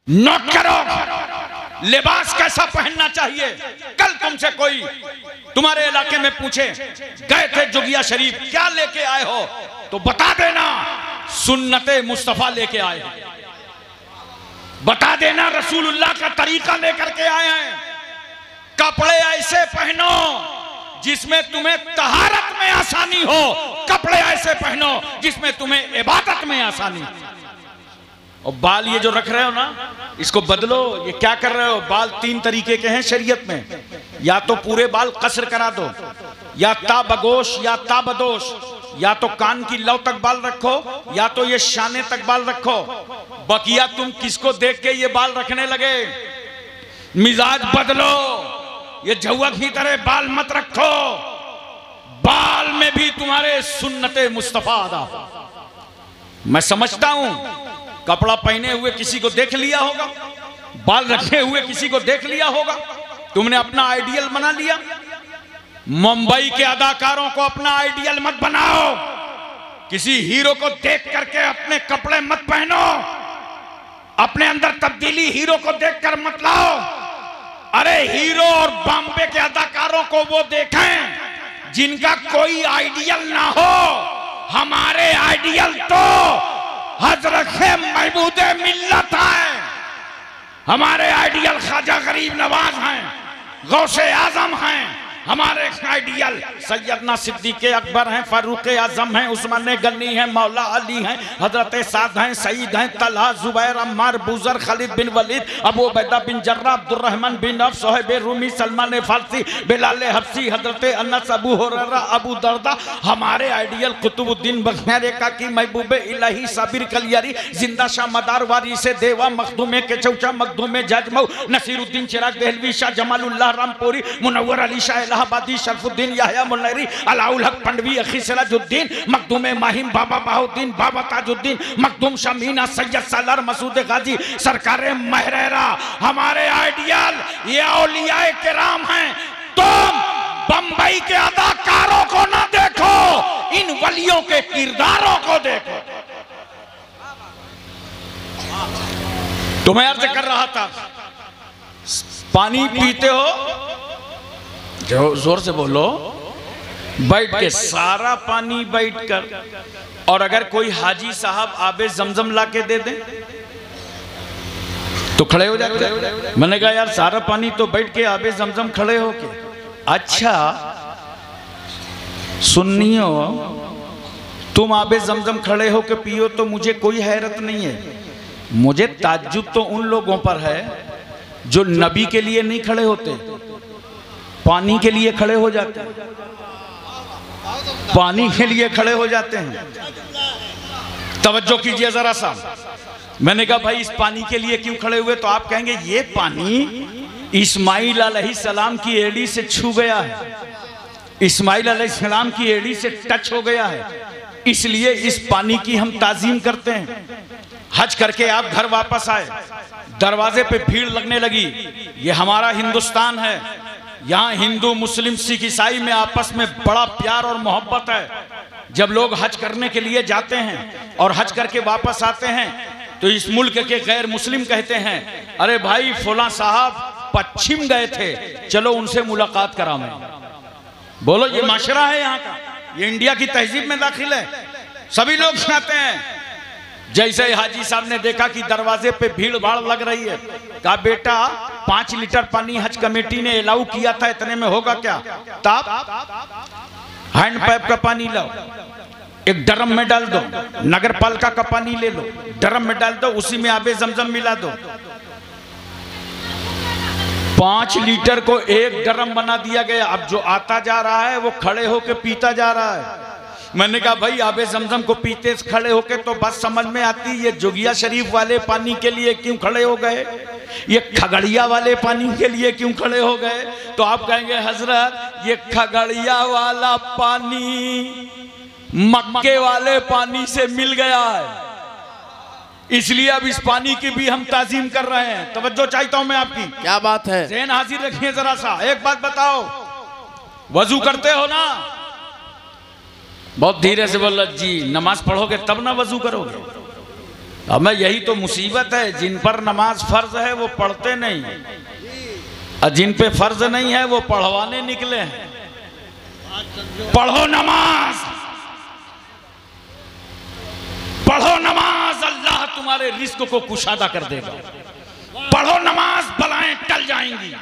Note करो लिबास कैसा पहनना चाहिए। कल तुमसे कोई तुम्हारे इलाके में पूछे गए थे जोगिया शरीफ क्या लेके आए हो, तो बता देना सुन्नते मुस्तफा लेके आए हैं, बता देना रसूलुल्लाह का तरीका लेकर के आए हैं। कपड़े ऐसे पहनो जिसमें तुम्हें तहारत में आसानी हो, कपड़े ऐसे पहनो जिसमें तुम्हें इबादत में आसानी हो। और बाल ये जो रख रहे हो ना, इसको बदलो। ये क्या कर रहे हो? बाल तीन तरीके के हैं शरीयत में, या तो पूरे बाल कसर करा दो, या ताबगोश या ताबदोश, या तो कान की लौ तक बाल रखो, या तो ये शाने तक बाल रखो। बकिया तुम किसको देख के ये बाल रखने लगे? मिजाज बदलो, ये झुआ की तरह बाल मत रखो। बाल में भी तुम्हारे सुन्नते मुस्तफा अदा हो। मैं समझता हूं कपड़ा पहने हुए किसी को देख लिया होगा, बाल रखे हुए किसी को देख लिया होगा, तुमने अपना आइडियल बना लिया। मुंबई के अदाकारों को अपना आइडियल मत बनाओ। किसी हीरो को देख करके अपने कपड़े मत पहनो, अपने अंदर तब्दीली हीरो को देखकर मत लाओ। अरे हीरो और बॉम्बे के अदाकारों को वो देखें जिनका कोई आइडियल ना हो। हमारे आइडियल तो हजरत महबूब मिल्लत है, हमारे आइडियल ख्वाजा गरीब नवाज हैं, गौसे आजम हैं, हमारे आइडियल सैयदना सिद्दीक अकबर हैं, फारूक आजम हैं, उस्मान गनी हैं, मौला अली हैं, हजरत साद हैं, सईद हैं, Talha, Zubair, Ammar, Buzar, Khalid bin Walid, Abu Ubaida bin Jarrah, Abdurrahman bin Auf, Suhaib Rumi, Salman Farsi, Bilal Habshi, हजरत अनस, अबू हुरैरा, अबू दरदा। हमारे आइडियल कुतुबुद्दीन बख्तियार की महबूब इलाही साबिर कलियारी, जिंदा शाह मदारवारी से देवा, मखदूमे के चौचा, मखदूमे जजमऊ, नसीरुद्दीन चिराग देहलवी, शाह जमालुल्लाह रामपुरी, मुनव्वर अली शाह इलाहाबादी, शरफुद्दीन याहया मुन्नरी, अलाउल हक पंडवी, अखी सिराजुद्दीन, मखदूमे माहिम, बाबा बाहुद्दीन, बाबा ताजुद्दीन, मखदूम शमीना, सैयद सालार, मसूद गाजी, सरकारे महरेरा। हमारे आइडियल ये औलियाए किराम हैं। तुम बंबई के अदाकारों को ना देखो, इन वलियों के किरदारों को देखो। तो मैं अर्ज कर रहा था, पानी पीते हो जो जोर से बोलो, बैठ के सारा पानी बैठ कर, और अगर कोई हाजी साहब आबे जमजम ला के दे दे तो खड़े हो जाते। मैंने कहा यार सारा पानी तो बैठ के आबे जमजम खड़े हो के। अच्छा सुन्नियो, तुम आबे जमजम खड़े हो के पियो तो मुझे कोई हैरत नहीं है। मुझे ताज्जुब तो उन लोगों पर है जो नबी के लिए नहीं खड़े होते, पानी के लिए खड़े हो जाते हैं, पानी के लिए खड़े हो जाते हैं। तवज्जो कीजिए जरा सा। मैंने कहा भाई इस पानी के लिए क्यों खड़े हुए? तो आप कहेंगे ये पानी इस्माइल अलैहिस्सलाम की एड़ी से छू गया है, इस्माइल अलैहिस्सलाम की एड़ी से टच हो गया है, इसलिए इस पानी की हम ताजीम करते हैं। हज करके आप घर वापस आए, दरवाजे पे भीड़ लगने लगी। ये हमारा हिंदुस्तान है, यहाँ हिंदू मुस्लिम सिख ईसाई में आपस में बड़ा प्यार और मोहब्बत है। जब लोग हज करने के लिए जाते हैं और हज करके वापस आते हैं तो इस मुल्क के गैर मुस्लिम कहते हैं अरे भाई फुला साहब पश्चिम गए थे, चलो उनसे मुलाकात करा मैं। बोलो ये माशरा है यहाँ का, ये इंडिया की तहजीब में दाखिल है। सभी लोग जाते हैं। जैसे हाजी साहब ने देखा कि दरवाजे पे भीड़ भाड़ लग रही है, कहा बेटा 5 लीटर पानी हज कमेटी ने अलाउ किया था, इतने में होगा क्या? ताप हैंड पाइप का पानी लाओ, एक ड्रम में डाल दो, नगर पालिका का पानी ले लो, ड्रम में डाल दो, उसी में आबे जमजम मिला दो। 5 लीटर को एक ड्रम बना दिया गया। अब जो आता जा रहा है वो खड़े होके पीता जा रहा है। मैंने कहा भाई आबे जमजम को पीते खड़े होके तो बात समझ में आती, ये जोगिया शरीफ वाले पानी के लिए क्यों खड़े हो गए, ये खगड़िया वाले पानी के लिए क्यों खड़े हो गए? तो आप कहेंगे हजरत ये खगड़िया वाला पानी मक्के वाले पानी से मिल गया है, इसलिए अब इस पानी की भी हम ताजीम कर रहे हैं। तवज्जो चाहता हूं मैं आपकी। क्या बात है? ज़हन हाजिर रखिए जरा सा। एक बात बताओ, वजू करते हो ना? बहुत धीरे से बोलो जी। नमाज पढ़ोगे तब ना वजू करोगे? अब मैं यही तो मुसीबत है, जिन पर नमाज फर्ज है वो पढ़ते नहीं, और जिन पे फर्ज नहीं है वो पढ़वाने निकले हैं। पढ़ो नमाज, पढ़ो नमाज, अल्लाह तुम्हारे रिस्क को कुशादा कर देगा। पढ़ो नमाज, बलाएं टल जाएंगी।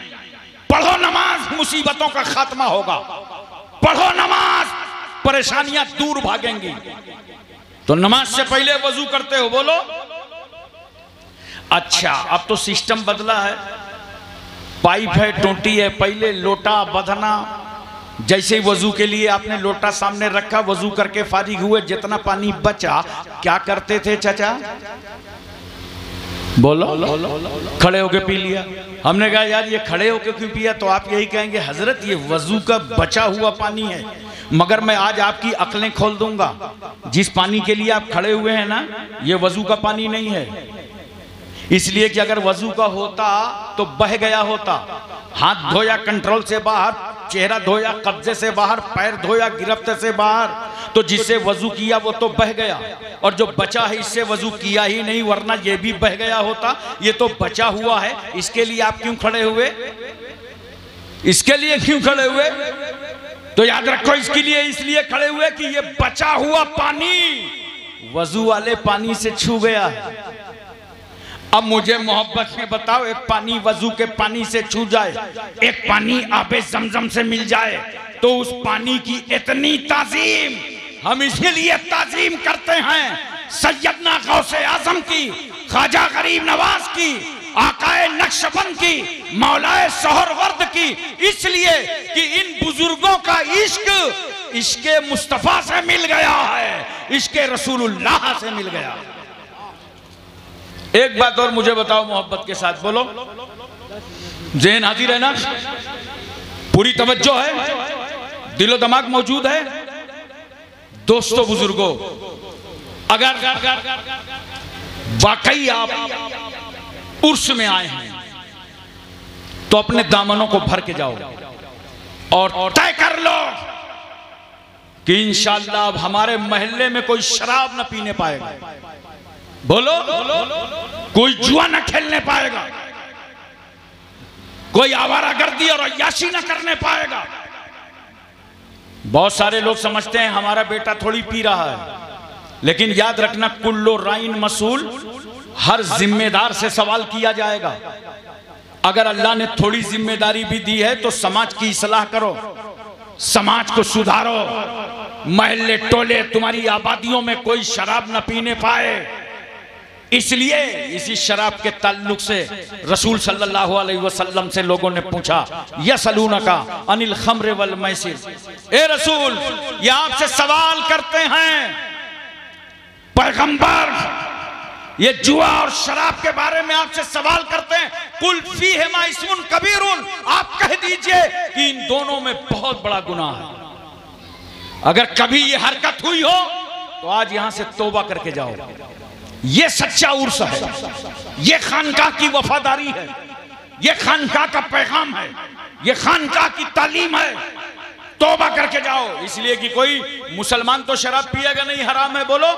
पढ़ो नमाज, मुसीबतों का खात्मा होगा। पढ़ो नमाज, परेशानियां दूर भागेंगी। तो नमाज से पहले वजू करते हो, बोलो। अच्छा, अब तो सिस्टम बदला है, पाइप है, टोटी है, पहले लोटा बधना। जैसे ही वजू के लिए आपने लोटा सामने रखा, वजू करके फारिग हुए, जितना पानी बचा क्या करते थे चाचा? बोलो, खड़े होके पी लिया। हमने कहा यार ये खड़े होके क्यों पिया? तो आप यही कहेंगे हजरत ये वजू का बचा हुआ पानी है। मगर मैं आज आपकी अक्लें खोल दूंगा, जिस पानी के लिए आप खड़े हुए हैं ना, ये वजू का पानी नहीं है। इसलिए कि अगर वजू का होता तो बह गया होता। हाथ धोया कंट्रोल से बाहर, चेहरा धोया कब्जे से बाहर, पैर धोया गिरफ्त से बाहर, तो जिससे वजू किया वो तो बह गया, और जो बचा है इससे वजू किया ही नहीं, वरना ये भी बह गया होता। ये तो बचा हुआ है, इसके लिए आप क्यों खड़े हुए? इसके लिए क्यों खड़े हुए? तो याद रखो, इसके लिए इसलिए खड़े हुए कि ये बचा हुआ पानी वजू वाले पानी से छू गया है। अब मुझे मोहब्बत में बताओ, एक पानी वजू के पानी से छू जाए, एक पानी आबे ज़मज़म से मिल जाए, तो उस पानी की इतनी ताजीम हम इसीलिए ताजीम करते हैं सैयदना गौसे आजम की, ख्वाजा गरीब नवाज की, आकाए नक्शबंद की, मौलाए सोहरवर्द की, इसलिए कि इन बुजुर्गों का इश्क इश्के मुस्तफा से मिल गया है, इश्के रसूलुल्लाह से मिल गया। एक बात और मुझे बताओ मोहब्बत के साथ, बोलो। ज़हन हाजिर है ना? पूरी तवज्जो है, दिलो दिमाग मौजूद है? दोस्तों बुजुर्गों, अगर वाकई आप उर्स में आए हैं तो अपने दामनों को भर के जाओ और तय कर लो कि इंशाअल्लाह अब हमारे मोहल्ले में कोई शराब न पीने पाएगा। बोलो, कोई जुआ न खेलने पाएगा, कोई आवारागर्दी और अय्याशी न करने पाएगा। बहुत सारे लोग समझते हैं हमारा बेटा थोड़ी पी रहा है, लेकिन याद रखना कुल्लो राइन मसूल, हर जिम्मेदार से सवाल किया जाएगा। अगर अल्लाह ने थोड़ी जिम्मेदारी भी दी है तो समाज की इस्लाह करो, समाज को सुधारो, महल्ले टोले तुम्हारी आबादियों में कोई शराब न पीने पाए। इसलिए इसी शराब के ताल्लुक से रसूल सल्लल्लाहु अलैहि वसल्लम से लोगों ने पूछा, यसलूनका अनिल खम्र वल मैसिर, ए रसूल ये आपसे सवाल करते हैं पैगंबर, ये जुआ और शराब के बारे में आपसे सवाल करते हैं। कुल फीहिमा इस्मुन कबीरुन, आप कह दीजिए कि इन दोनों में बहुत बड़ा गुनाह है। अगर कभी ये हरकत हुई हो तो आज यहां से तौबा करके जाओ। ये सच्चा उर्स है, ये खानकाह की वफादारी है, ये खानकाह का पैगाम है, ये खानकाह की तालीम है। तौबा करके जाओ। इसलिए कि कोई मुसलमान तो शराब पिएगा नहीं, हराम है, बोलो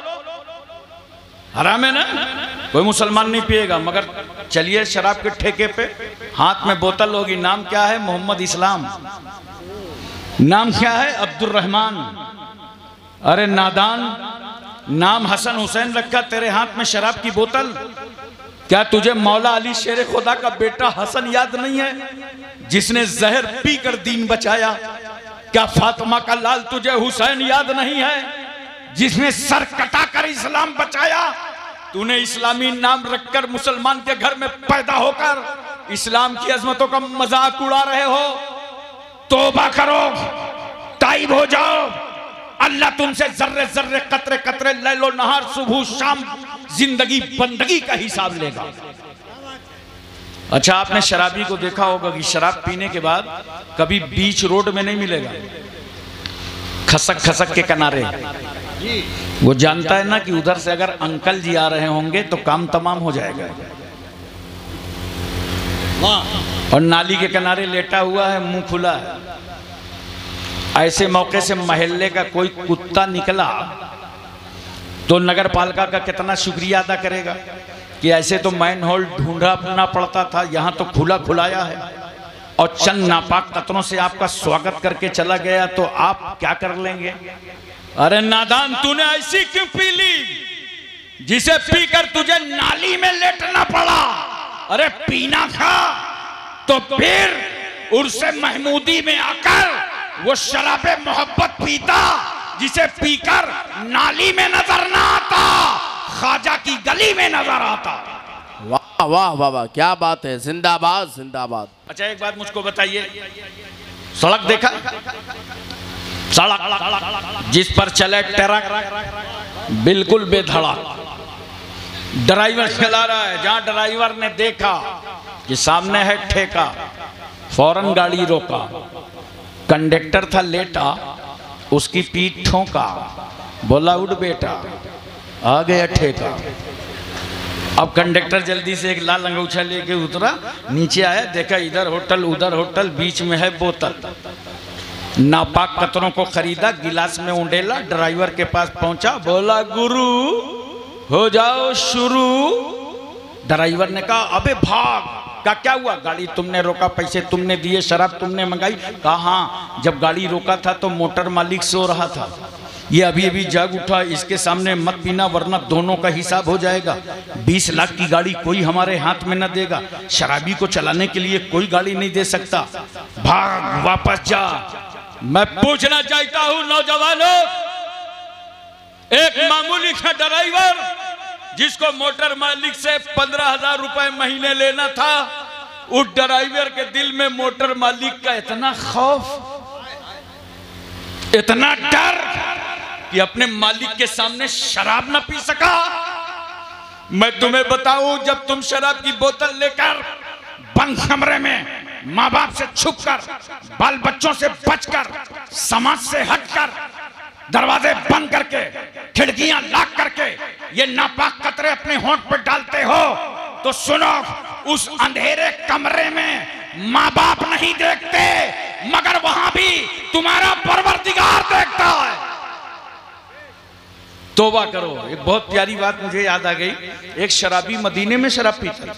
हराम है ना? कोई मुसलमान नहीं पिएगा। मगर चलिए शराब के ठेके पे हाथ में बोतल होगी, नाम क्या है? मोहम्मद इस्लाम। नाम क्या है? अब्दुल रहमान। अरे नादान, नाम हसन हुसैन रखा, तेरे हाथ में शराब की बोतल। क्या तुझे मौला अली शेर खुदा का बेटा हसन याद नहीं है, जिसने जहर पीकर दीन बचाया? क्या फातिमा का लाल तुझे हुसैन याद नहीं है, जिसने सर कटाकर इस्लाम बचाया? तूने इस्लामी नाम रखकर मुसलमान के घर में पैदा होकर इस्लाम की अजमतों का मजाक उड़ा रहे हो। तौबा करो, ताइब हो जाओ। अल्लाह तुमसे जर्रे जर्रे कतरे कतरे लैलो नहार सुबह शाम जिंदगी बंदगी का हिसाब लेगा। अच्छा, आपने शराबी को देखा होगा कि शराब पीने के बाद कभी बीच रोड में नहीं मिलेगा, खसक खसक के किनारे। वो जानता है ना कि उधर से अगर अंकल जी आ रहे होंगे तो काम तमाम हो जाएगा। और नाली के किनारे लेटा हुआ है, मुंह खुला है। ऐसे मौके से मोहल्ले का कोई कुत्ता निकला तो नगर पालिका का कितना शुक्रिया अदा करेगा कि ऐसे तो मैन होल ढूंढना पड़ता था, यहाँ तो खुला खुलाया है और चंद नापाक तत्वों से आपका स्वागत करके चला गया, तो आप क्या कर लेंगे? अरे नादान, तूने ऐसी क्यों पी ली जिसे पीकर तुझे नाली में लेटना पड़ा? अरे पीना था तो फिर उर्से महमूदी में आकर वो शराबे मोहब्बत पीता जिसे पीकर नाली में नजर ना आता, ख्वाजा की गली में नजर आता। वाह वाह वाह वाह, क्या बात है, जिंदाबाद जिंदाबाद। अच्छा एक बात मुझको बताइए, सड़क देखा? सड़क जिस पर चले ट्रक बिल्कुल बेधड़क, ड्राइवर चला रहा है, जहां ड्राइवर ने देखा कि सामने है ठेका, फौरन गाड़ी रोका, कंडक्टर था लेटा, उसकी पीठ ठोका, बोला उठ बेटा, आ गया ठेका। अब कंडक्टर जल्दी से एक लाल अंगूछा लेके उतरा, नीचे आया, देखा इधर होटल उधर होटल, बीच में है बोतल, नापाक कतरों को खरीदा, गिलास में उंडेला, ड्राइवर के पास पहुंचा, बोला गुरु हो जाओ शुरू। ड्राइवर ने कहा अबे भाग। का क्या हुआ? गाड़ी तुमने रोका, पैसे तुमने दिए, शराब तुमने मंगाई। कहा हाँ, जब गाड़ी रोका था तो मोटर मालिक सो रहा था, ये अभी अभी जाग उठा, इसके सामने मत पीना वरना दोनों का हिसाब हो जाएगा। 20 लाख की गाड़ी कोई हमारे हाथ में न देगा, शराबी को चलाने के लिए कोई गाड़ी नहीं दे सकता, भाग वापस जा। मैं पूछना चाहता हूं नौजवानों, एक मामूली सा ड्राइवर जिसको मोटर मालिक से 15,000 रुपए महीने लेना था, उस ड्राइवर के दिल में मोटर मालिक का इतना खौफ, इतना डर कि अपने मालिक के सामने शराब न पी सका। मैं तुम्हें बताऊं, जब तुम शराब की बोतल लेकर बंद कमरे में माँ बाप से छुपकर, बाल बच्चों से बचकर, समाज से हटकर, दरवाजे बंद करके, खिड़कियां लॉक करके ये नापाक कतरे अपने होंठ पर डालते हो, तो सुनो, उस अंधेरे कमरे में माँ बाप नहीं देखते, मगर वहां भी तुम्हारा परवरदिगार देखता है। तौबा करो। एक बहुत प्यारी बात मुझे याद आ गई, एक शराबी मदीने में शराब पीता।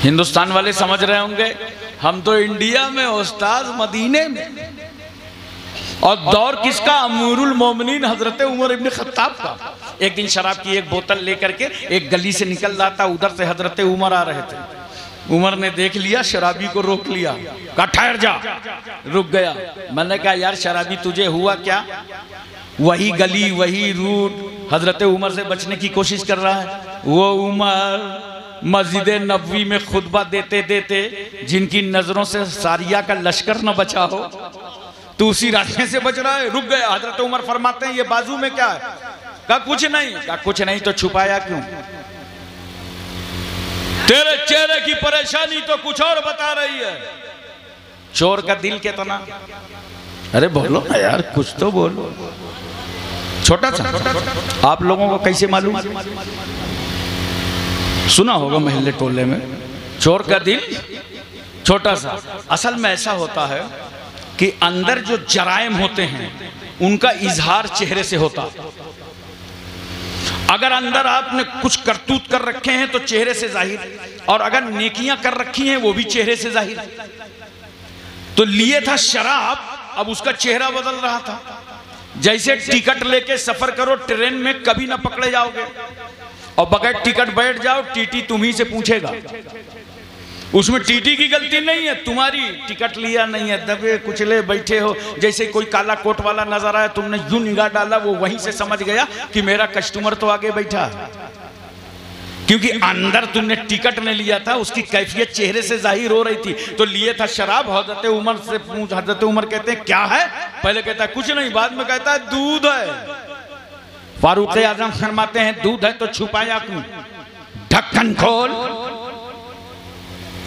हिंदुस्तान वाले समझ रहे होंगे हम तो इंडिया में, उस्ताद मदीने में। और दौर किसका? अमीरुल मोमिनीन हजरत उमर इब्न खत्ताब का। एक दिन शराब की एक बोतल लेकर के एक गली से निकल रहा था, उधर से हजरत उमर आ रहे थे। उमर ने देख लिया, शराबी को रोक लिया, कहा ठहर जा। रुक गया। मैंने कहा यार शराबी तुझे हुआ क्या? वही गली वही रूट, हजरत उमर से बचने की कोशिश कर रहा है। वो उमर मस्जिद नबवी में खुतबा देते देते जिनकी नजरों से सारिया का लश्कर न बचा हो, तो उसी रास्ते से बच रहा है। रुक गया। हजरत उमर फरमाते हैं ये बाजू में क्या है? कहा कुछ नहीं। कहा कुछ नहीं तो छुपाया क्यों? तेरे चेहरे की परेशानी तो कुछ और बता रही है। चोर का दिल कितना? अरे बोलो ना यार, कुछ तो बोलो। छोटा सा आप लोगों को कैसे मालूम? सुना होगा महल्ले टोले में, चोर का दिल छोटा सा। असल में ऐसा होता है कि अंदर जो जराइम होते हैं उनका इजहार चेहरे से होता। अगर अंदर आपने कुछ करतूत कर रखे हैं तो चेहरे से जाहिर, और अगर नेकियां कर रखी हैं वो भी चेहरे से जाहिर। तो लिए था शराब, अब उसका चेहरा बदल रहा था। जैसे टिकट लेके सफर करो ट्रेन में, कभी ना पकड़े जाओगे, और बगैर टिकट बैठ जाओ, टीटी तुम्ही से पूछेगा। उसमें टीटी की गलती नहीं है, तुम्हारी टिकट लिया नहीं है, दबे कुचले बैठे हो। जैसे कोई काला कोट वाला नजर आया, तुमने यूं निगाह डाला, वो वहीं से समझ गया कि मेरा कस्टमर तो आगे बैठा है, क्योंकि अंदर तुमने टिकट नहीं लिया था। उसकी कैफियत चेहरे से जाहिर हो रही थी। तो लिए था शराब, हजरत उमर से पूछ, हजरत उमर कहते हैं क्या है? पहले कहता है कुछ नहीं, बाद में कहता है दूध है। फारूक आजम फरमाते हैं दूध है तो छुपाया क्यों? ढक्कन खोल।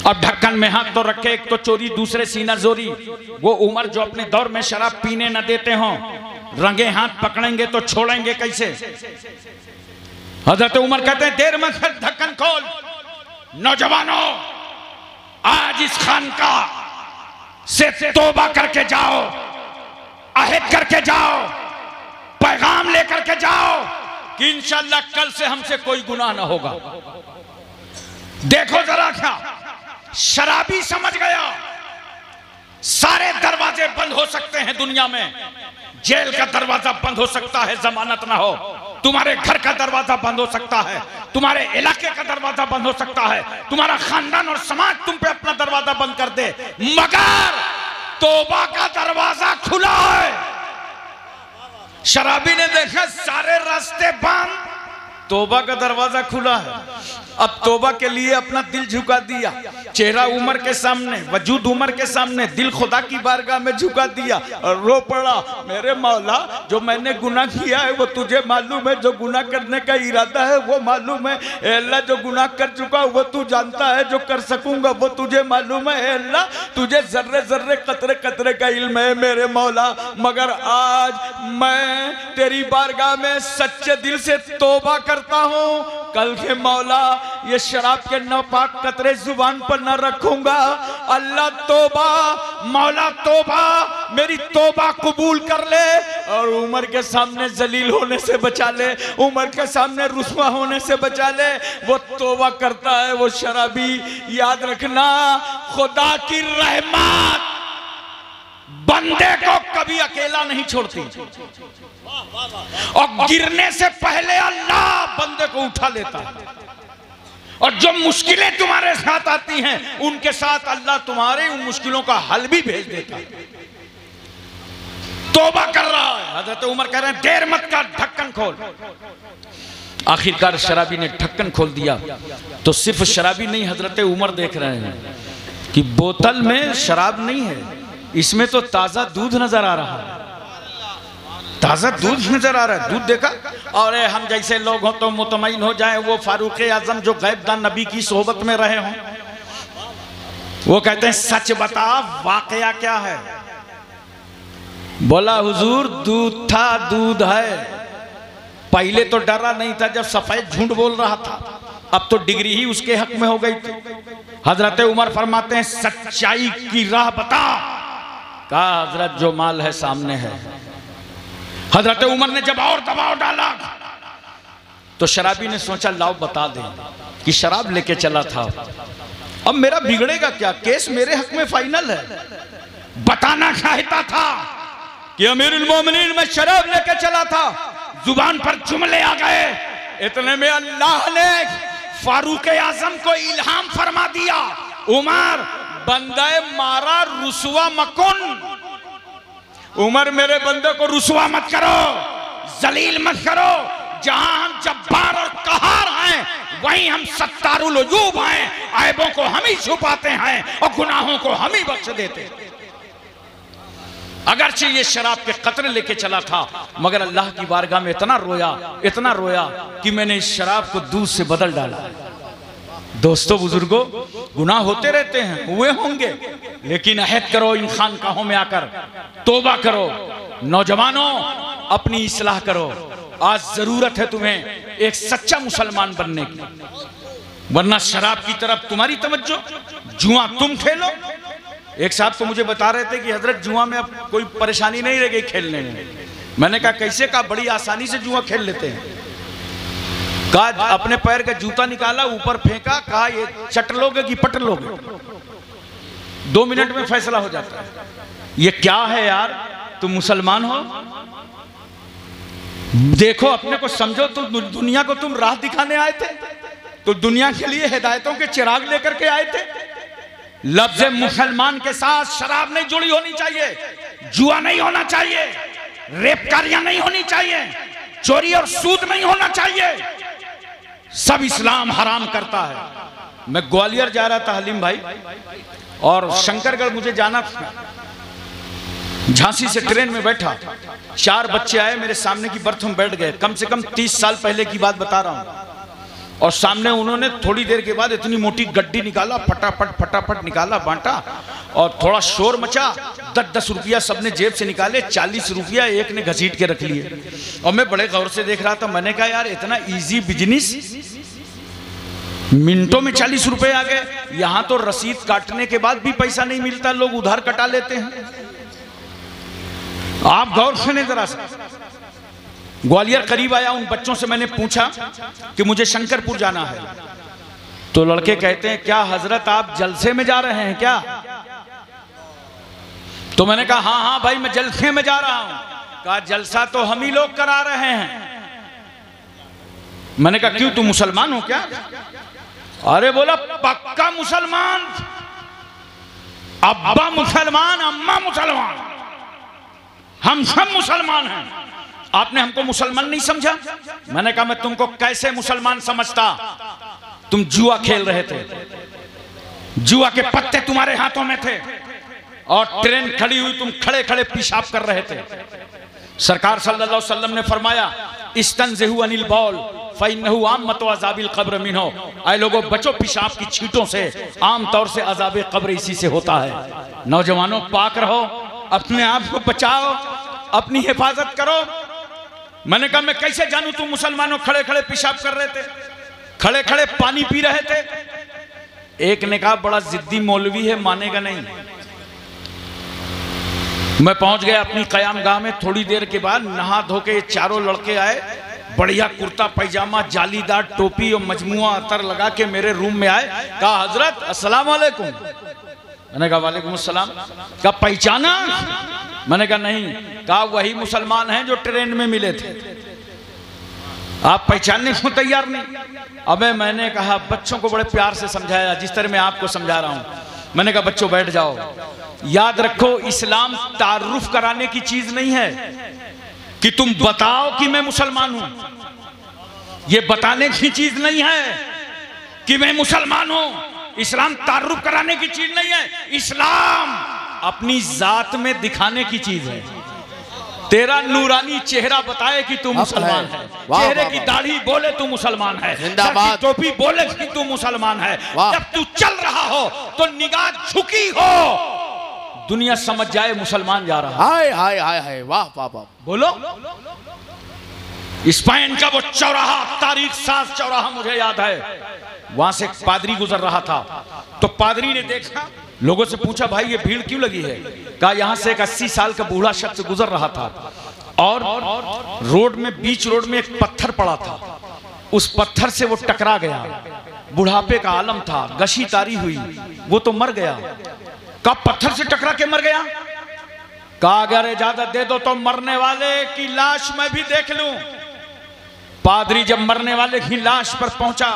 अब ढक्कन में हाथ तो रखे, एक तो चोरी, दूसरे सीना जोरी। वो उमर जो अपने दौर में शराब पीने न देते हो, रंगे हाथ पकड़ेंगे तो छोड़ेंगे कैसे? हजरत उमर कहते हैं देर मत कर, ढक्कन खोल। नौजवानों, आज इस खानका से तौबा करके जाओ, अहद करके जाओ, पैगाम लेकर के जाओ कि इंशाअल्लाह कल से हमसे कोई गुनाह ना होगा। देखो जरा क्या शराबी समझ गया सारे दरवाजे बंद हो सकते हैं दुनिया में, जेल का दरवाजा बंद हो सकता है जमानत ना हो, तुम्हारे घर का दरवाजा बंद हो सकता है, तुम्हारे इलाके का दरवाजा बंद हो सकता है, तुम्हारा खानदान और समाज तुम पे अपना दरवाजा बंद कर दे, मगर तौबा का दरवाजा खुला है। शराबी ने देखा सारे रास्ते बंद, तौबा का दरवाजा खुला है। अब तौबा के लिए अपना दिल झुका दिया, चेहरा उमर के सामने, वजूद उमर के सामने, दिल खुदा की बारगाह में झुका दिया और रो पड़ा, मेरे मौला जो मैंने गुनाह किया है वो तुझे मालूम है, जो गुनाह करने का इरादा है वो मालूम है, अल्लाह जो गुनाह कर चुका वो तू जानता है, जो कर सकूंगा वो तुझे मालूम है, अल्लाह तुझे जर्रे जर्रे कतरे कतरे का इल्म है मेरे मौला, मगर आज मैं तेरी बारगाह में सच्चे दिल से तौबा करता हूँ, कल के मौला ये शराब के नापाक कतरे जुबान पर न रखूंगा, अल्लाह तौबा, मौला तौबा, मेरी तौबा कबूल कर ले और उमर के सामने जलील होने से बचा ले, उमर के सामने रुस्वा होने से बचा ले। वो तौबा करता है वो शराबी, याद रखना खुदा की रहमत बंदे को कभी अकेला नहीं छोड़ती और गिरने से पहले अल्लाह बंदे को उठा लेता है, और जो मुश्किलें तुम्हारे साथ आती हैं उनके साथ अल्लाह तुम्हारे उन मुश्किलों का हल भी भेज देता है। तौबा कर रहा है, हजरत उमर कह रहे हैं देर मत कर, ढक्कन खोल। आखिरकार शराबी ने ढक्कन खोल दिया तो सिर्फ शराबी नहीं, हजरत उमर देख रहे हैं कि बोतल में शराब नहीं है, इसमें तो ताजा दूध नजर आ रहा है, ताजा दूध नजर आ रहा है। दूध देखा, और हम जैसे लोग हो तो मुतमईन हो जाए, वो फारूक आजम जो गैबदान नबी की सोहबत में रहे हों, वो कहते हैं सच बता वाकया क्या है। बोला हुजूर दूध था, दूध है। पहले तो डरा नहीं था जब सफेद झूठ बोल रहा था, अब तो डिग्री ही उसके हक में हो गई थी। हजरत उमर फरमाते हैं सच्चाई की राह बता। कहा हजरत जो माल है सामने है। हजरत उमर ने जब और दबाव डाला तो शराबी ने सोचा लाओ बता दे कि शराब लेके चला था, अब मेरा बिगड़ेगा क्या, केस मेरे हक में फाइनल है। बताना चाहता था कि अमीरुल मोमिनीन में शराब लेके चला था, जुबान पर जुमले आ गए, इतने में अल्लाह ने फारूक आजम को इल्हाम फरमा दिया, उमर बंदे मारा रुसवा मकुन, उमर मेरे बंदे को रुसवा मत करो, जलील मत करो। जहां हम जब्बार और कहार हैं वहीं हम सत्तारुल उजूब हैं, ऐबों को हम ही छुपाते हैं और गुनाहों को हम ही बख्श देते हैं। अगरचे ये शराब के कतरे लेके चला था, मगर अल्लाह की बारगाह में इतना रोया कि मैंने इस शराब को दूध से बदल डाला। दोस्तों बुजुर्गों, गुनाह होते रहते हैं, हुए होंगे, लेकिन अहद करो इन खानकाहों में आकर, तौबा करो। नौजवानों अपनी इस्लाह करो, आज जरूरत है तुम्हें एक सच्चा मुसलमान बनने की, वरना शराब की तरफ तुम्हारी तवज्जो, जुआ तुम खेलो। एक साहब तो मुझे बता रहे थे कि हजरत जुआ में अब कोई परेशानी नहीं रह गई खेलने में। मैंने कहा कैसे? कहा बड़ी आसानी से जुआ खेल लेते हैं। कहा अपने पैर का जूता निकाला, ऊपर फेंका, कहा ये चट लोगे कि पट लोगे, 2 मिनट में फैसला हो जाता है। ये क्या है यार, तुम मुसलमान हो, देखो अपने को समझो। तो दुनिया को तुम राह दिखाने आए थे, तो दुनिया के लिए हिदायतों के चिराग लेकर के आए थे। लफ्ज मुसलमान के साथ शराब नहीं जुड़ी होनी चाहिए, जुआ नहीं होना चाहिए, रेपकारियां नहीं होनी चाहिए, चोरी और सूद नहीं होना चाहिए, सब इस्लाम हराम करता है। मैं ग्वालियर जा रहा था हलीम भाई, और शंकरगढ़ मुझे जाना था। झांसी से ट्रेन में बैठा, 4 बच्चे आए मेरे सामने की बर्थ में बैठ गए। कम से कम 30 साल पहले की बात बता रहा हूं। और सामने उन्होंने थोड़ी देर के बाद इतनी मोटी गड्डी निकाला, फटाफट निकाला, बांटा, और थोड़ा शोर मचा। 10-10 रुपया सबने जेब से निकाले, 40 रुपया एक ने घसीट के रख लिए। और मैं बड़े गौर से देख रहा था। मैंने कहा यार इतना इजी बिजनेस, मिनटों में 40 रुपए आ गए। यहां तो रसीद काटने के बाद भी पैसा नहीं मिलता, लोग उधार कटा लेते हैं। आप गौर सुने जरा सा। ग्वालियर करीब आया, उन बच्चों से मैंने पूछा कि मुझे शंकरपुर जाना है। तो लड़के कहते हैं क्या हजरत आप जलसे में जा रहे हैं क्या? तो मैंने कहा हाँ हाँ भाई मैं जलसे में जा रहा हूं। कहा जलसा तो हम ही लोग करा रहे हैं। मैंने कहा क्यों, तुम मुसलमान हो क्या? अरे बोला पक्का मुसलमान, अब्बा मुसलमान, अम्मा मुसलमान, हम सब मुसलमान हैं। आपने हमको मुसलमान नहीं समझा? मैंने कहा मैं तुमको कैसे मुसलमान समझता? तुम जुआ खेल रहे थे, जुआ के पत्ते तुम्हारे हाथों में थे और ट्रेन खड़ी हुई, तुम खड़े खड़े पेशाब कर रहे थे। सरकार सल्लल्लाहु अलैहि वसल्लम ने फरमाया इस्तंज़िहु अनिल बौल फ़इन्नहु आम्मतु अज़ाबिल क़ब्र मिन्हु। ऐ लोगों बचो पेशाब की छींटों से, आम तौर से अज़ाबे क़ब्र इसी से होता है। नौजवानों पाक रहो, अपने आप को बचाओ, अपनी हिफाजत करो। मैंने कहा मैं कैसे जानूं तुम मुसलमानों खड़े खड़े पेशाब कर रहे थे, खड़े खड़े पानी पी रहे थे? एक ने कहा बड़ा जिद्दी मौलवी है, मानेगा नहीं। मैं पहुंच गया अपनी कयाम गाह में। थोड़ी देर के बाद नहा धो के चारों लड़के आए, बढ़िया कुर्ता पैजामा, जालीदार टोपी और मजमुआ अतर लगा के मेरे रूम में आए। कहा हजरत अस्सलाम वालेकुम। मैंने कहा वालेकुम अस्सलाम। कहा पहचाना? मैंने कहा नहीं। कहा वही मुसलमान हैं जो ट्रेन में मिले थे, आप पहचानने को तैयार नहीं। अबे मैंने कहा बच्चों को बड़े प्यार से समझाया जिस तरह मैं आपको समझा रहा हूं। मैंने कहा बच्चों बैठ जाओ, याद रखो इस्लाम तारुफ कराने की चीज नहीं है कि तुम बताओ कि मैं मुसलमान हूं। यह बताने की चीज नहीं है कि मैं मुसलमान हूं। इस्लाम तारुफ कराने की चीज नहीं है। इस्लाम अपनी जात में दिखाने की चीज है। तेरा नूरानी चेहरा बताए कि तू मुसलमान है, चेहरे की दाढ़ी बोले तू मुसलमान है, जिंदाबाद, टोपी बोले कि तू मुसलमान है। जब तू चल रहा हो तो निगाह झुकी हो, दुनिया समझ जाए मुसलमान जा रहा है। हाय हाय हाय हाय, वाह वाह वाह। बोलो स्पेन का वो चौराहा, तारीख साज चौराहा मुझे याद है, वहां से एक पादरी गुजर रहा था। तो पादरी ने देखा, लोगों से पूछा भाई ये भीड़ क्यों लगी है? कहा यहां से एक 80 साल का बूढ़ा शख्स गुजर रहा था और रोड में, बीच रोड में एक पत्थर पड़ा था, उस पत्थर से वो टकरा गया। बुढ़ापे का आलम था, गशी तारी हुई, वो तो मर गया। कहा पत्थर से टकरा के मर गया? कहा अगर इजाजत दे दो तो मरने वाले की लाश मैं भी देख लूं। पादरी जब मरने वाले की लाश पर पहुंचा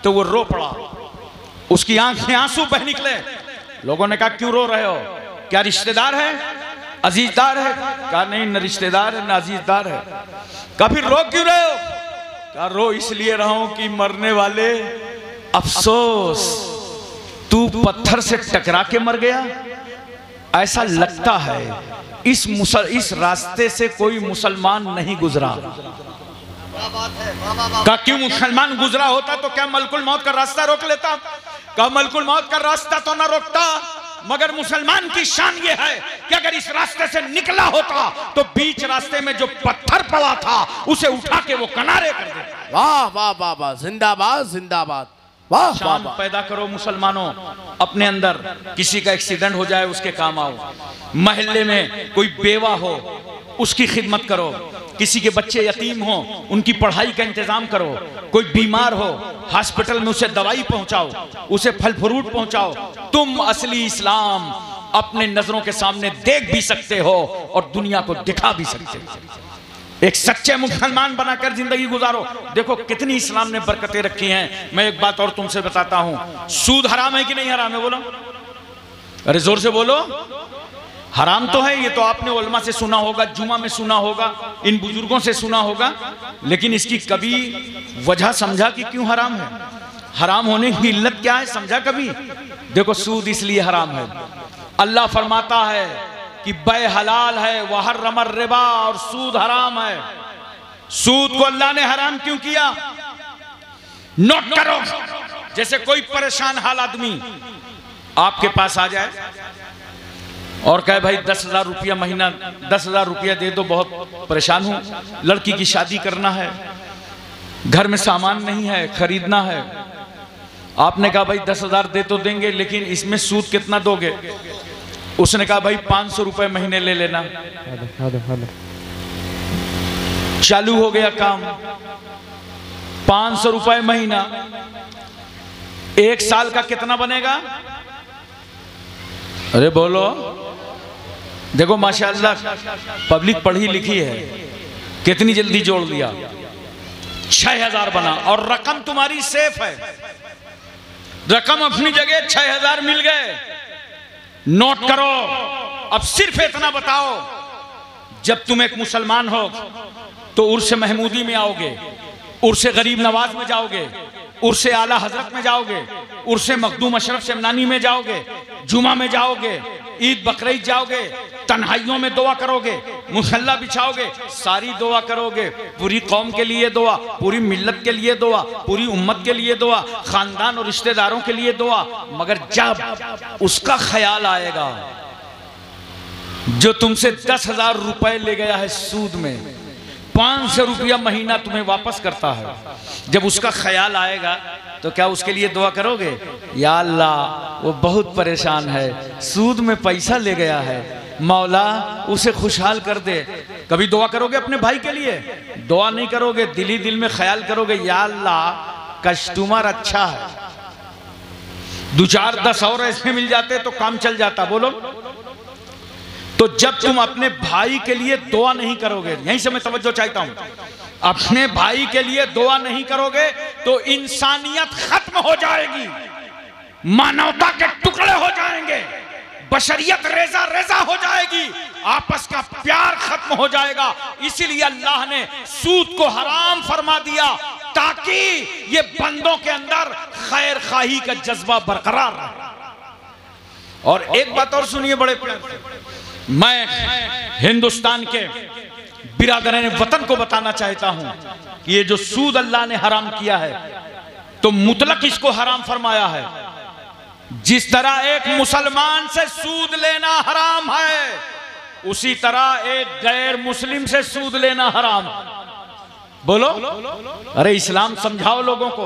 तो वो रो पड़ा, उसकी आंखें आंसू बह निकले। लोगों ने कहा क्यों रो रहे हो, क्या रिश्तेदार है, अजीजदार है? कहा नहीं, न रिश्तेदार है न अजीजदार है। कहा फिर रो क्यों रहे हो? कहा रो इसलिए रहा हूं कि मरने वाले, अफसोस तू पत्थर से टकरा के मर गया। ऐसा लगता है इस रास्ते से कोई मुसलमान नहीं गुजरा। का क्यों मुसलमान गुजरा होता तो क्या मलकुल मौत का रास्ता रोक लेता? का मलकुल मौत का रास्ता तो ना रोकता, मगर मुसलमान की शान ये है कि अगर इस रास्ते से निकला होता तो बीच रास्ते में जो पत्थर पड़ा था उसे उठा के वो किनारे कर देता। वाह वाह वाह वाह, जिंदाबाद जिंदाबाद, वाह शान पैदा करो मुसलमानों अपने अंदर। किसी का एक्सीडेंट हो जाए उसके काम आओ, मोहल्ले में कोई बेवा हो उसकी खिदमत करो, किसी के बच्चे यतीम हो उनकी पढ़ाई का इंतजाम करो, कोई बीमार हो हॉस्पिटल में उसे दवाई पहुंचाओ, उसे फल फ्रूट पहुंचाओ। तुम असली इस्लाम अपने नजरों के सामने देख भी सकते हो और दुनिया को दिखा भी सकते हो। एक सच्चे मुसलमान बनाकर जिंदगी गुजारो। देखो कितनी इस्लाम ने बरकतें रखी हैं। मैं एक बात और तुमसे बताता हूं, सूद हराम है कि नहीं हराम है? बोलो, अरे जोर से बोलो। हराम तो है, ये तो आपने उलमा से सुना होगा, जुमा में सुना होगा, इन बुजुर्गों से सुना होगा, लेकिन इसकी कभी वजह समझा कि क्यों हराम है? हराम होने की इल्लत क्या है समझा कभी? देखो सूद इसलिए हराम है, अल्लाह फरमाता है कि बै हलाल है, वहर्रमर रिबा, और सूद हराम है। सूद को अल्लाह ने हराम क्यों किया? नोट करो, जैसे कोई परेशान हाल आदमी आपके पास आ जाए और कहे भाई 10,000 रुपया महीना, 10,000 रुपया दे दो, बहुत परेशान हूं, लड़की की शादी करना है, घर में सामान नहीं है, खरीदना है। आपने कहा भाई 10,000 दे तो देंगे, लेकिन इसमें सूद कितना दोगे? उसने कहा भाई 500 रुपए महीने ले लेना। चालू हो गया काम। 500 रुपए महीना, 1 साल का कितना बनेगा? अरे बोलो। देखो माशाअल्लाह पब्लिक पढ़ी लिखी है, कितनी जल्दी जोड़ दिया। 6000 बना और रकम तुम्हारी सेफ है, रकम अपनी जगह 6000 मिल गए। नोट करो। अब सिर्फ इतना बताओ, जब तुम एक मुसलमान हो तो उर्स महमूदी में आओगे, उर्स गरीब नवाज में जाओगे, उर्स आला हजरत में जाओगे, उर्स मखदूम अशरफ शमनानी में जाओगे, जुमा में जाओगे, ईद बकरीद जाओगे, तन्हाइयों में दुआ करोगे, मुसल्ला बिछाओगे, सारी दुआ करोगे, पूरी कौम के लिए दुआ, पूरी मिल्लत के लिए दुआ, पूरी उम्मत के लिए दुआ, खानदान और रिश्तेदारों के लिए दुआ। मगर जब उसका ख्याल आएगा जो तुमसे 10,000 रुपए ले गया है सूद में, 500 रुपया महीना तुम्हें वापस करता है, जब उसका ख्याल आएगा तो क्या उसके लिए दुआ करोगे? या अल्लाह वो बहुत परेशान है, सूद में पैसा ले गया है, मौला उसे खुशहाल कर दे। कभी दुआ करोगे अपने भाई के लिए? दुआ नहीं करोगे, दिल ही दिल में ख्याल करोगे, या अल्लाह कस्टमर अच्छा है, 2-4 10 और ऐसे मिल जाते तो काम चल जाता। बोलो। तो जब तुम अपने भाई के लिए दुआ नहीं करोगे, यहीं से मैं तवज्जो चाहता हूं, अपने भाई के लिए दुआ नहीं करोगे तो इंसानियत खत्म हो जाएगी, मानवता के टुकड़े हो जाएंगे, बशरियत रेजा रेजा हो जाएगी, आपस का प्यार खत्म हो जाएगा। इसीलिए अल्लाह ने सूद को हराम फरमा दिया ताकि ये बंदों के अंदर खैर खाही का जज्बा बरकरार रहे। और एक बात और सुनिए बड़े प्यार से, मैं हिंदुस्तान के बिरादरान वतन को बताना चाहता हूं कि ये जो सूद अल्लाह ने हराम किया है तो मुतलक इसको हराम फरमाया है। जिस तरह एक मुसलमान से सूद लेना हराम है, उसी तरह एक गैर मुस्लिम से सूद लेना हराम। बोलो। अरे इस्लाम समझाओ लोगों को,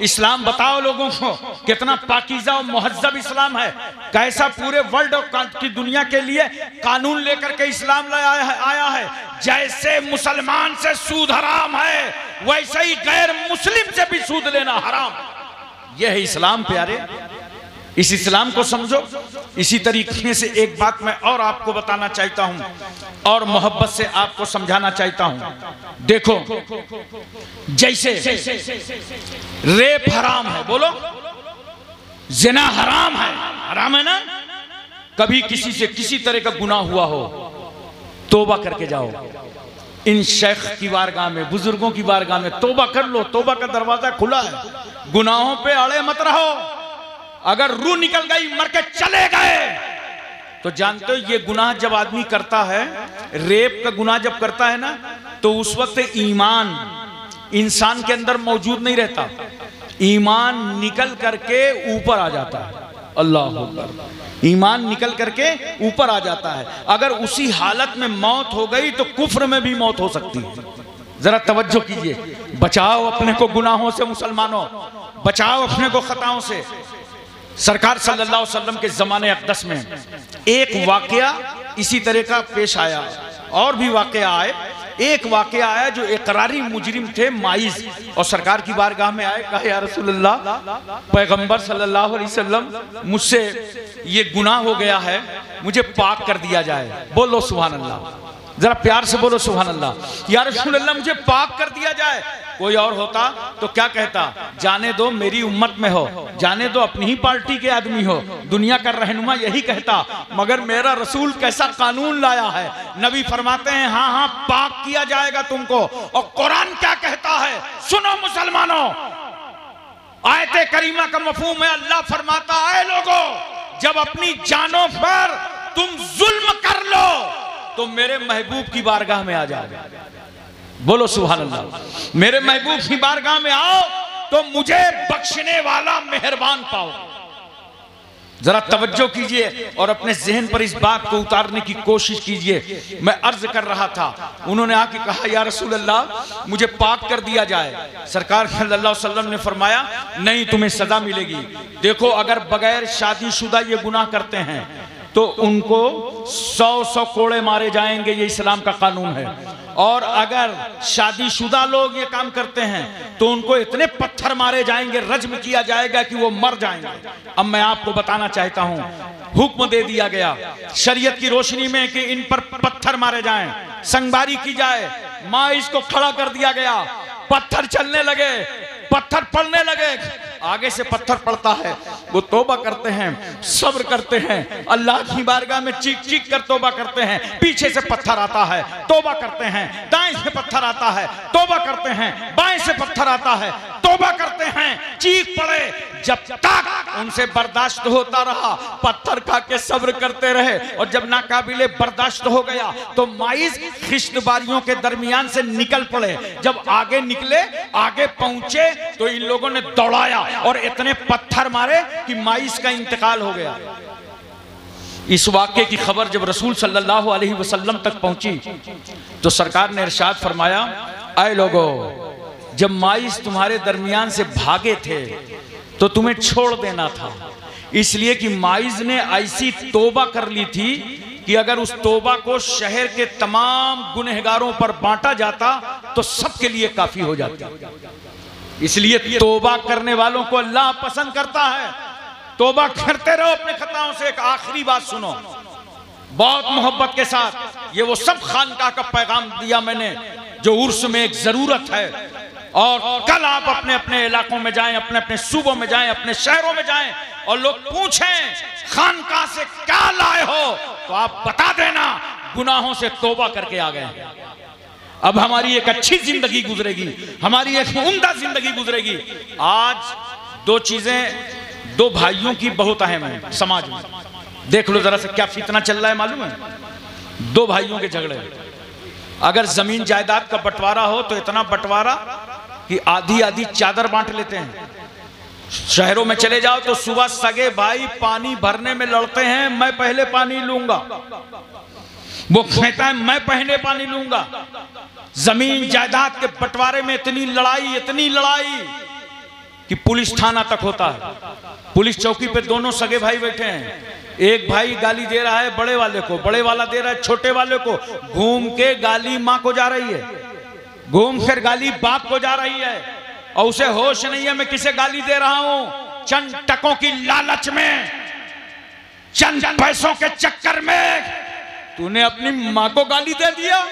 इस्लाम बताओ लोगों को, कितना पाकीज़ा और मुहज्जब इस्लाम है, कैसा पूरे वर्ल्ड की दुनिया के लिए कानून लेकर के इस्लाम आया है। जैसे मुसलमान से सूद हराम है, वैसे ही गैर मुस्लिम से भी सूद लेना हराम। यह है इस्लाम प्यारे, इस इस्लाम को समझो। इसी तरीके से एक बात मैं और आपको बताना चाहता हूं और मोहब्बत से आपको समझाना चाहता हूं। देखो, जैसे रेप हराम है, बोलो, जिना हराम है ना। कभी किसी से किसी तरह का गुनाह हुआ हो, तौबा करके जाओ, इन शेख की बारगाह में, बुजुर्गों की बारगाह में तौबा कर लो, तौबा का दरवाजा खुला है, गुनाहों पे अड़े मत रहो। अगर रूह निकल गई, मर के चले गए, तो जानते हो ये गुनाह जब आदमी करता है, रेप का गुनाह जब करता है ना, तो उस वक्त ईमान इंसान के अंदर मौजूद नहीं रहता, ईमान निकल करके ऊपर आ जाता है। अल्लाह अकबर। ईमान निकल करके ऊपर आ जाता है। अगर उसी हालत में मौत हो गई तो कुफ्र में भी मौत हो सकती है। जरा तवज्जो कीजिए, बचाओ अपने को गुनाहों से मुसलमानों, बचाओ अपने को खताओं से। सरकार सल्लल्लाहु अलैहि वसल्लम के ज़माने अक़दस में एक वाक़या इसी तरह का पेश आया, और भी वाक़या आए। एक वाक़या आया जो इकरारी मुजरिम थे माइज, और सरकार की बारगाह में आए, कहा या रसूलल्लाह, पैगंबर सल्लल्लाहु अलैहि वसल्लम, मुझसे ये गुनाह हो गया है, मुझे पाक कर दिया जाए। बोलो सुभान अल्लाह, जरा प्यार से बोलो सुभान अल्लाह। या रसूलल्लाह मुझे पाक कर दिया जाए। कोई और होता तो क्या कहता, जाने दो मेरी उम्मत में हो, जाने दो अपनी ही पार्टी के आदमी हो, दुनिया का रहनुमा यही कहता। मगर मेरा रसूल कैसा कानून लाया है, नबी फरमाते हैं हाँ हाँ पाक किया जाएगा तुमको। और कुरान क्या कहता है, सुनो मुसलमानों, आयत करीमा का मफहूम है, अल्लाह फरमाता है लोगों, जब अपनी जानों पर तुम जुल्म कर लो तो मेरे महबूब की बारगाह में आ जाओ। बोलो सुभान अल्लाह। मेरे महबूब की बारगाह में आओ तो मुझे बख्शने वाला मेहरबान पाओ। जरा तवज्जो कीजिए और अपने जहन पर इस बात को उतारने की कोशिश कीजिए। मैं अर्ज कर रहा था, उन्होंने आके कहा या रसूल अल्लाह मुझे पाक कर दिया जाए। सरकार सल्लल्लाहु अलैहि वसल्लम ने फरमाया नहीं, तुम्हें सजा मिलेगी। देखो, अगर बगैर शादीशुदा ये गुनाह करते हैं तो उनको 100 कोड़े मारे जाएंगे, ये इस्लाम का कानून है। और अगर शादीशुदा लोग ये काम करते हैं तो उनको इतने पत्थर मारे जाएंगे, रज्म किया जाएगा कि वो मर जाएंगे। अब मैं आपको बताना चाहता हूं, हुक्म दे दिया गया शरीयत की रोशनी में कि इन पर पत्थर मारे जाएं, संगबारी की जाए। माइस को खड़ा कर दिया गया, पत्थर चलने लगे, पत्थर पड़ने लगे। आगे से पत्थर पड़ता है, वो तौबा करते हैं, सब्र करते हैं, अल्लाह की बारगाह में चीख चीख कर तौबा करते हैं। पीछे से पत्थर आता है, तौबा करते हैं, दाएं से पत्थर आता है, तौबा करते हैं, बाएं से पत्थर आता है, तौबा करते हैं। चीख पड़े, जब तक उनसे बर्दाश्त होता रहा, पत्थर खा के सब्र करते रहे। और जब नाकाबिले बर्दाश्त हो गया तो माइस खिश्तबारियों के दरमियान से निकल पड़े। जब आगे निकले, आगे पहुंचे तो इन लोगों ने दौड़ाया और इतने पत्थर मारे कि माइस का इंतकाल हो गया। इस वाक्य की खबर जब रसूल सल्लल्लाहु अलैहि वसल्लम तक पहुंची तो सरकार ने इरशाद फरमाया, ऐ लोगों, जब माइस तुम्हारे दरमियान से भागे थे तो तुम्हें छोड़ देना था, इसलिए कि माइस ने ऐसी तौबा कर ली थी कि अगर उस तौबा को शहर के तमाम गुनहगारों पर बांटा जाता तो सबके लिए काफी हो जाता। इसलिए तौबा करने वालों को अल्लाह पसंद करता है। तौबा करते रहो अपने खताओं से। एक आखिरी बात सुनो बहुत मोहब्बत के साथ, ये वो सब खानकाह का पैगाम दिया मैंने जो उर्स में एक जरूरत है। और कल आप अपने अपने इलाकों में जाएं, अपने अपने सूबों में जाएं, अपने शहरों में जाएं और लोग पूछें खानकाह से क्या लाए हो, तो आप बता देना गुनाहों से तौबा करके आ गए। अब हमारी एक अच्छी जिंदगी गुजरेगी, हमारी एक उम्दा जिंदगी गुजरेगी। आज दो चीजें, दो भाइयों की बहुत अहम है समाज में। देख लो जरा से क्या फितना चल रहा है, मालूम है? दो भाइयों के झगड़े। अगर जमीन जायदाद का बंटवारा हो तो इतना बंटवारा कि आधी आधी चादर बांट लेते हैं। शहरों में चले जाओ तो सुबह सगे भाई पानी भरने में लड़ते हैं, मैं पहले पानी लूंगा, वो कहता है मैं पहले पानी लूंगा। जमीन जायदाद के बंटवारे में इतनी लड़ाई कि पुलिस थाना तक होता है। पुलिस चौकी पे दोनों सगे भाई बैठे हैं, एक भाई गाली दे रहा है बड़े वाले को, बड़े वाला दे रहा है छोटे वाले को। घूम के गाली माँ को जा रही है, घूम कर गाली बाप को जा रही है, और उसे होश नहीं है मैं किसे गाली दे रहा हूं। चंद टकों की लालच में, चंद पैसों के चक्कर में तूने अपनी माँ को गाली दे दिया,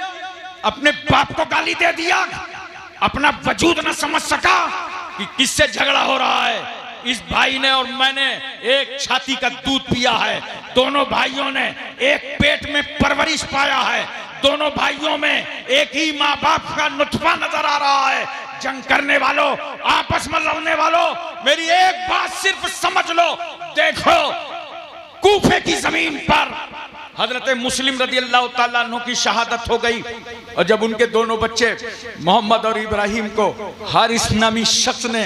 अपने बाप को गाली दे दिया, अपना वजूद न समझ सका कि किससे झगड़ा हो रहा है। इस भाई ने और मैंने एक छाती का दूध पिया है, दोनों भाइयों ने एक पेट में परवरिश पाया है, दोनों भाइयों में एक ही माँ बाप का नुतफा नजर आ रहा है। जंग करने वालों, आपस में लड़ने वालों, मेरी एक बात सिर्फ समझ लो। देखो कूफे की जमीन पर हजरत मुस्लिम रदियल्लाहु ताला अन्हु की शहादत हो गई, और जब उनके दोनों बच्चे मोहम्मद और इब्राहिम को हारिस नामी शख्स ने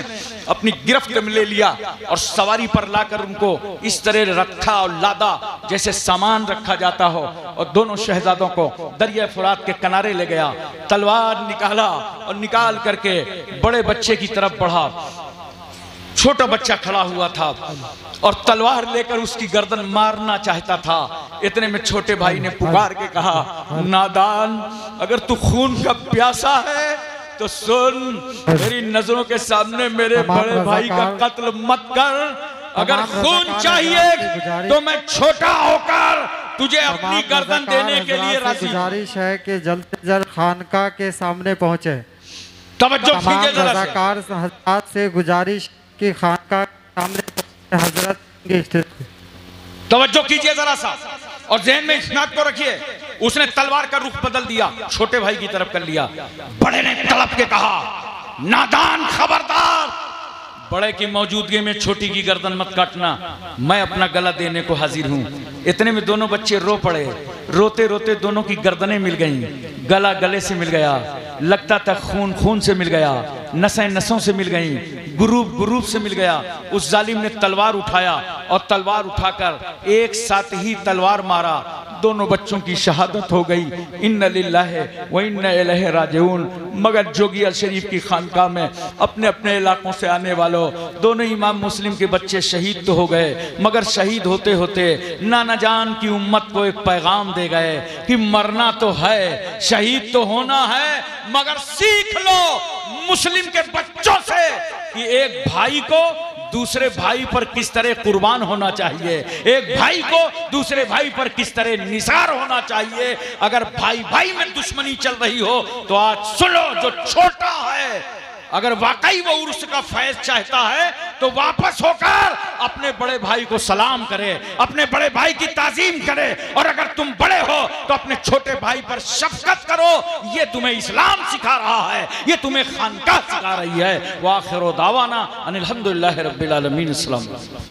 अपनी गिरफ्त में ले लिया और सवारी पर लाकर उनको इस तरह रखा और लादा जैसे सामान रखा जाता हो, और दोनों शहजादों को दरिया फुरात के किनारे ले गया, तलवार निकाला और निकाल करके बड़े बच्चे की तरफ बढ़ा। छोटा बच्चा खड़ा हुआ था और तलवार लेकर उसकी गर्दन मारना चाहता था। इतने में छोटे भाई ने पुकार के कहा, नादान, अगर तू खून का प्यासा है तो सुन, मेरी नजरों के सामने मेरे बड़े भाई का कत्ल मत कर। अगर खून चाहिए तो मैं छोटा होकर तुझे अपनी गर्दन देने के लिए राजी। गुजारिश है कि जल्द से जल्द खानकाह के सामने पहुंचे। तवज्जो कीजिए जरा से। रज़ाकार हज़रात से गुजारिश कि खानकाह के सामने हजरत, तवज्जो कीजिए जरा सा और ज़हन में इस बात को रखिए। उसने तलवार का रुख बदल दिया, छोटे भाई की तरफ कर लिया। बड़े ने तड़प के कहा, नादान, खबरदार, बड़े की मौजूदगी में छोटी की गर्दन मत काटना, मैं अपना गला देने को हाजिर हूं। इतने में दोनों बच्चे रो पड़े, रोते रोते दोनों की गर्दनें मिल गईं, गला गले से मिल गया, लगता था खून खून से मिल गया, नसें नसों से मिल गईं, गुरूब से मिल गया। उस जालिम ने तलवार उठाया और तलवार उठाकर एक साथ ही तलवार मारा। दोनों बच्चों की शहादत हो गई। इन्ना लिल्लाहि व इन्ना इलैहि राजिऊन। मगर जोगिया शरीफ की खानकाह में अपने अपने इलाकों से आने वालों, दोनों इमाम मुस्लिम के बच्चे शहीद तो हो गए, मगर शहीद होते होते नाना जान की उम्मत को एक पैगाम दे गए कि मरना तो है, शहीद तो होना है, मगर सीख लो मुस्लिम के बच्चों से कि एक भाई को दूसरे भाई पर किस तरह कुर्बान होना चाहिए, एक भाई को दूसरे भाई पर किस तरह निसार होना चाहिए। अगर भाई भाई में दुश्मनी चल रही हो तो आज सुनो, जो छोटा है अगर वाकई वो उर्स का फैज चाहता है तो वापस होकर अपने बड़े भाई को सलाम करे, अपने बड़े भाई की ताजीम करे, और अगर तुम बड़े हो तो अपने छोटे भाई पर शफकत करो। ये तुम्हें इस्लाम सिखा रहा है, ये तुम्हें खानकाह सिखा रही है। व आखिर दावाना अनिल हम्दुलिल्लाहि रब्बिल आलमीन। अस्सलाम।